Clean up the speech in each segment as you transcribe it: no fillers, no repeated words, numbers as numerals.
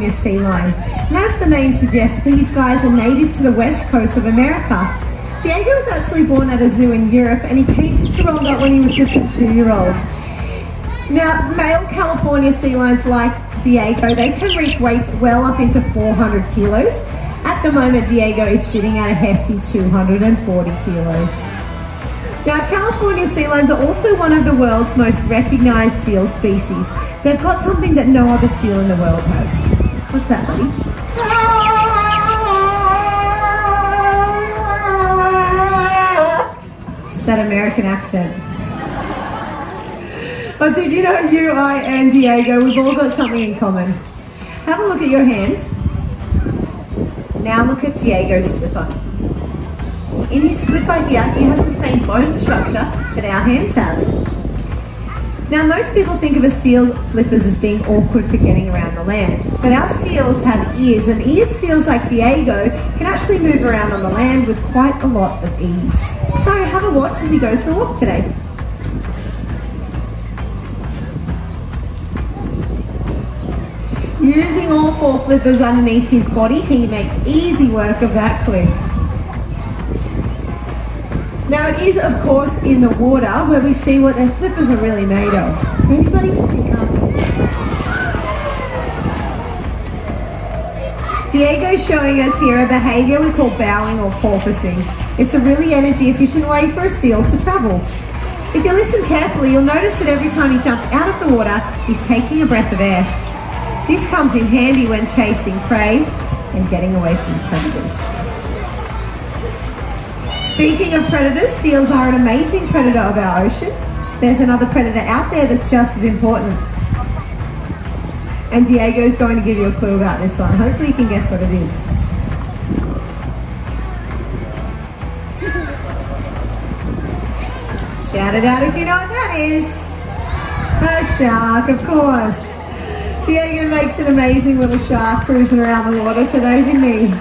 California sea lion. And as the name suggests, these guys are native to the west coast of America. Diego was actually born at a zoo in Europe, and he came to Taronga when he was just a 2-year-old. Now, male California sea lions like Diego, they can reach weights well up into 400 kilos. At the moment, Diego is sitting at a hefty 240 kilos. Now, California sea lions are also one of the world's most recognised seal species. They've got something that no other seal in the world has. What's that, buddy? It's that American accent. But did you know you, I, and Diego, we've all got something in common. Have a look at your hand. Now look at Diego's flipper. In his flipper here, he has the same bone structure that our hands have. Now, most people think of a seal's flippers as being awkward for getting around the land, but our seals have ears, and eared seals like Diego can actually move around on the land with quite a lot of ease. So have a watch as he goes for a walk today. Using all 4 flippers underneath his body, he makes easy work of that cliff. Now it is, of course, in the water where we see what their flippers are really made of. Ready, buddy? Pick up. Diego's showing us here a behaviour we call bowing or porpoising. It's a really energy efficient way for a seal to travel. If you listen carefully, you'll notice that every time he jumps out of the water, he's taking a breath of air. This comes in handy when chasing prey and getting away from predators. Speaking of predators, seals are an amazing predator of our ocean. There's another predator out there that's just as important. And Diego's going to give you a clue about this one. Hopefully you can guess what it is. Shout it out if you know what that is. A shark, of course. Diego makes an amazing little shark cruising around the water today, didn't he?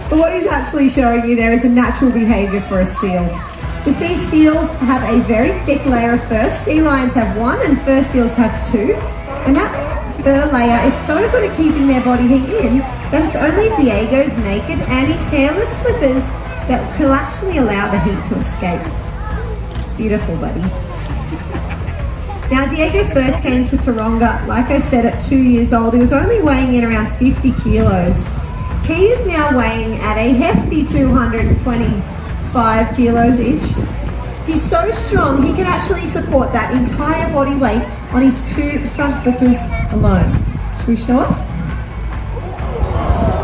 But what he's actually showing you there is a natural behaviour for a seal. You see, seals have a very thick layer of fur. Sea lions have 1 and fur seals have 2. And that fur layer is so good at keeping their body heat in that it's only Diego's naked and his hairless flippers that will actually allow the heat to escape. Beautiful, buddy. Now, Diego first came to Taronga, like I said, at 2 years old. He was only weighing in around 50 kilos. He is now weighing at a hefty 225 kilos-ish. He's so strong, he can actually support that entire body weight on his 2 front flippers alone. Should we show off?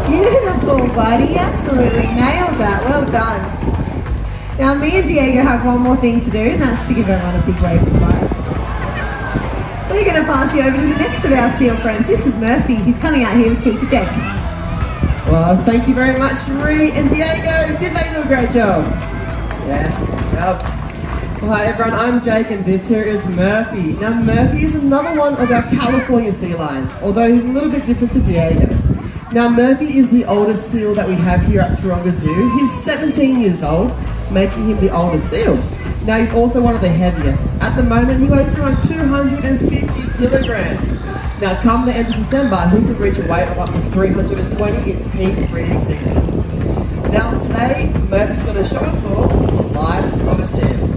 Beautiful, buddy. Absolutely nailed that. Well done. Now, me and Diego have one more thing to do, and that's to give everyone a big wave of goodbye. We're going to pass you over to the next of our seal friends. This is Murphy. He's coming out here with Keep It Deck. Well, thank you very much, Marie and Diego. Didn't they do a great job? Yes, good job. Well, hi everyone, I'm Jake and this here is Murphy. Now, Murphy is another one of our California sea lions, although he's a little bit different to Diego. Now, Murphy is the oldest seal that we have here at Taronga Zoo. He's 17 years old, making him the oldest seal. Now, he's also one of the heaviest. At the moment, he weighs around 250 kilograms. Now, come the end of December, he could reach a weight of up to 320 in peak breeding season. Now, today, Murphy's going to show us all the life of a seal.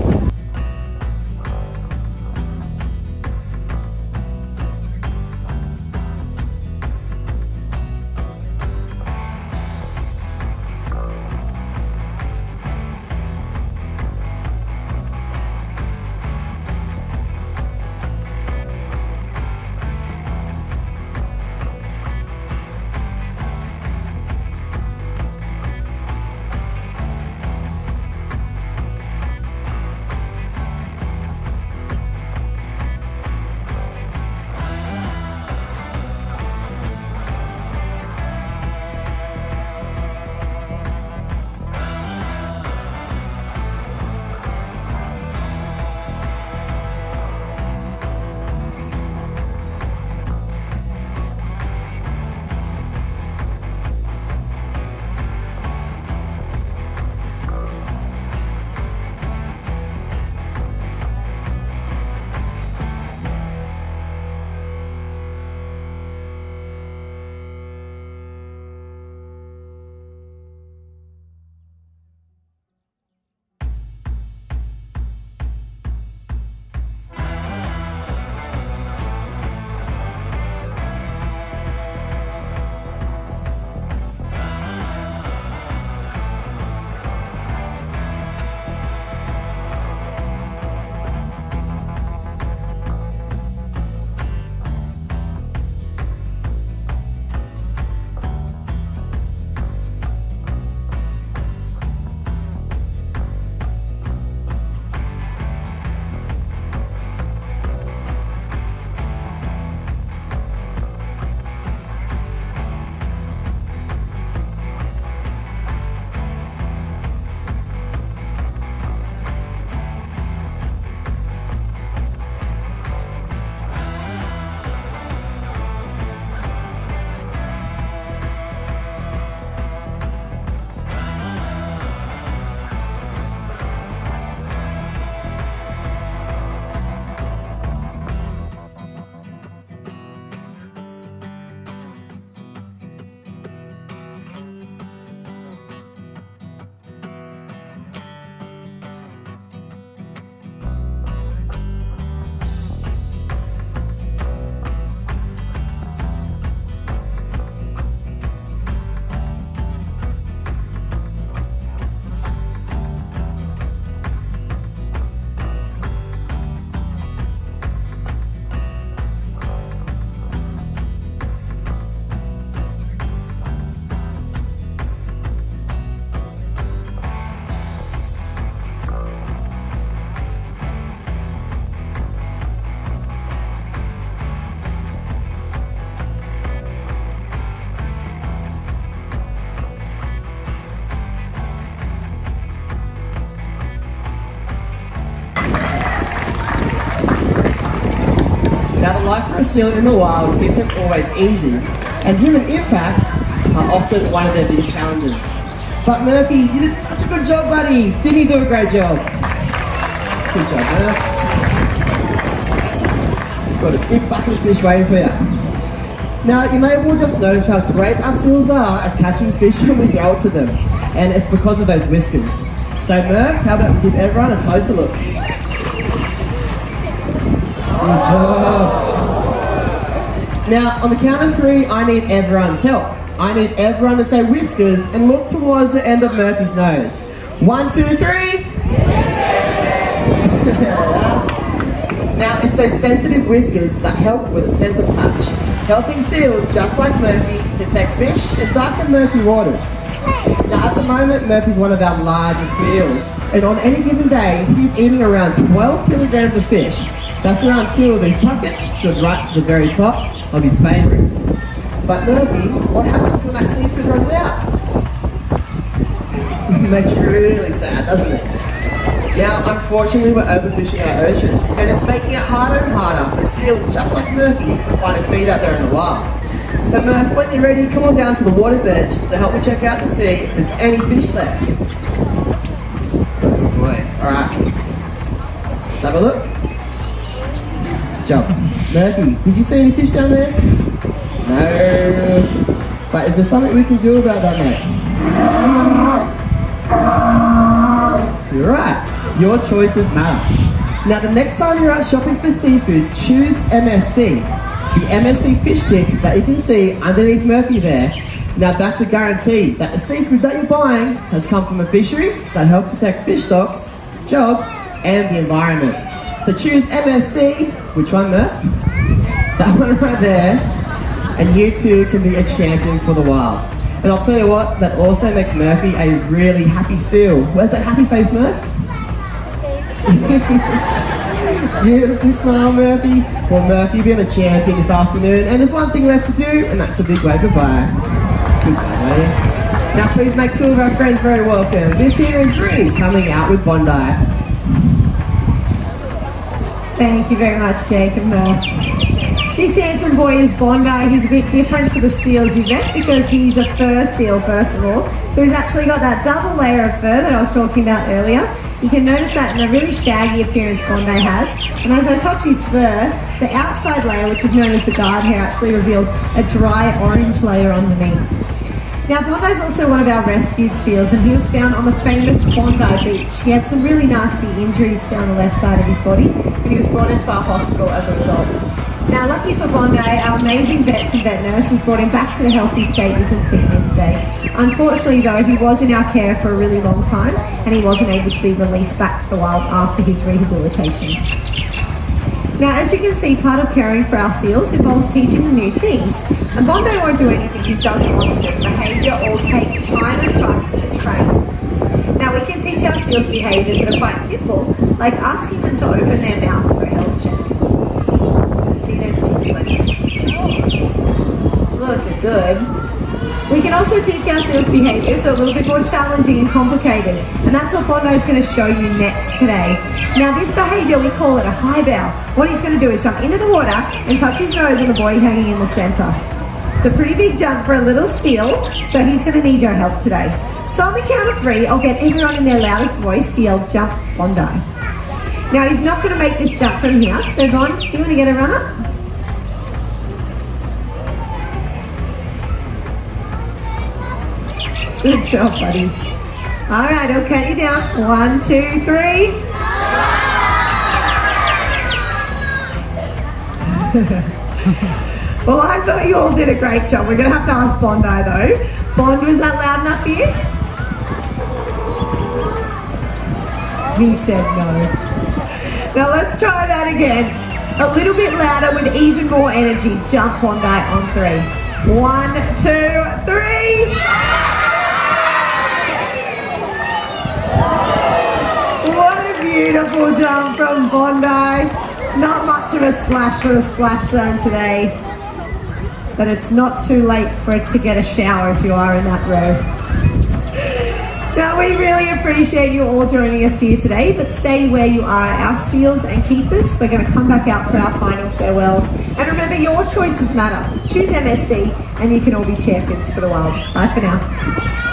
for a seal in the wild isn't always easy, and human impacts are often one of their biggest challenges. But Murphy, you did such a good job, buddy. Didn't you do a great job? Good job, Murph. Got a big bucket of fish waiting for you. Now, you may have all just noticed how great our seals are at catching fish when we throw it to them, and it's because of those whiskers. So Murph, how about we give everyone a closer look? Good job. Now, on the count of 3, I need everyone's help. I need everyone to say whiskers and look towards the end of Murphy's nose. 1, 2, 3. Now, it's those sensitive whiskers that help with a sense of touch, helping seals just like Murphy detect fish in dark and murky waters. Now, at the moment, Murphy's one of our largest seals, and on any given day, he's eating around 12 kilograms of fish. That's around 2 of these buckets, filled right to the very top of his favourites. But Murphy, what happens when that seafood runs out? It makes you really sad, doesn't it? Now, unfortunately, we're overfishing our oceans, and it's making it harder and harder for seals just like Murphy to find a feed out there in the wild. So Murph, when you're ready, come on down to the water's edge to help me check out to see if there's any fish left. Good boy. Alright. Let's have a look. Jump. Murphy, did you see any fish down there? No. But is there something we can do about that, mate? You're right. Your choices matter. Now, the next time you're out shopping for seafood, choose MSC. The MSC fish stick that you can see underneath Murphy there. Now, that's a guarantee that the seafood that you're buying has come from a fishery that helps protect fish stocks, jobs, and the environment. So choose MSC. Which one, Murph? That one right there. And you too can be a champion for the wild. And I'll tell you what, that also makes Murphy a really happy seal. Where's that happy face, Murph? Beautiful smile, Murphy. Well, Murphy, you've been a champion this afternoon, and there's one thing left to do, and that's a big wave goodbye. Good job, buddy. Now, please make 2 of our friends very welcome. This here is Ree, coming out with Bondi. Thank you very much, Jake and Murph. This handsome boy is Bondi. He's a bit different to the seals you've met because he's a fur seal, first of all. So he's actually got that double layer of fur that I was talking about earlier. You can notice that in the really shaggy appearance Bondi has. And as I touch his fur, the outside layer, which is known as the guard hair, actually reveals a dry orange layer underneath. Now, Bondi's also one of our rescued seals, and he was found on the famous Bondi Beach. He had some really nasty injuries down the left side of his body, and he was brought into our hospital as a result. Now, lucky for Bondi, our amazing vets and vet nurses brought him back to the healthy state you can see him in today. Unfortunately, though, he was in our care for a really long time, and he wasn't able to be released back to the wild after his rehabilitation. Now, as you can see, part of caring for our seals involves teaching them new things. And Bondi won't do anything he doesn't want to do. Behaviour all takes time and trust to train. Now, we can teach our seals behaviours that are quite simple, like asking them to open their mouth for a health check. See those teeth? Looking good. We can also teach our seals behaviours that are a little bit more challenging and complicated, and that's what Bondi is going to show you next today. Now, this behaviour, we call it a high bow. What he's going to do is jump into the water and touch his nose on the buoy hanging in the centre. It's a pretty big jump for a little seal, so he's going to need your help today. So on the count of 3, I'll get everyone in their loudest voice to yell, "Jump, Bondi." Now, he's not going to make this jump from here, so Bond, do you want to get a run up? Good job, buddy. All right, I'll count you down. 1, 2, 3. Well, I thought you all did a great job. We're going to have to ask Bondi, though. Bond, was that loud enough for you? He said no. Now, let's try that again. A little bit louder with even more energy. Jump, Bondi, on 3. 1, 2, 3. Beautiful jump from Bondi. Not much of a splash for the splash zone today, but it's not too late for it to get a shower if you are in that row. Now, we really appreciate you all joining us here today, but stay where you are, our seals and keepers. We're going to come back out for our final farewells. And remember, your choices matter. Choose MSC and you can all be champions for the world. Bye for now.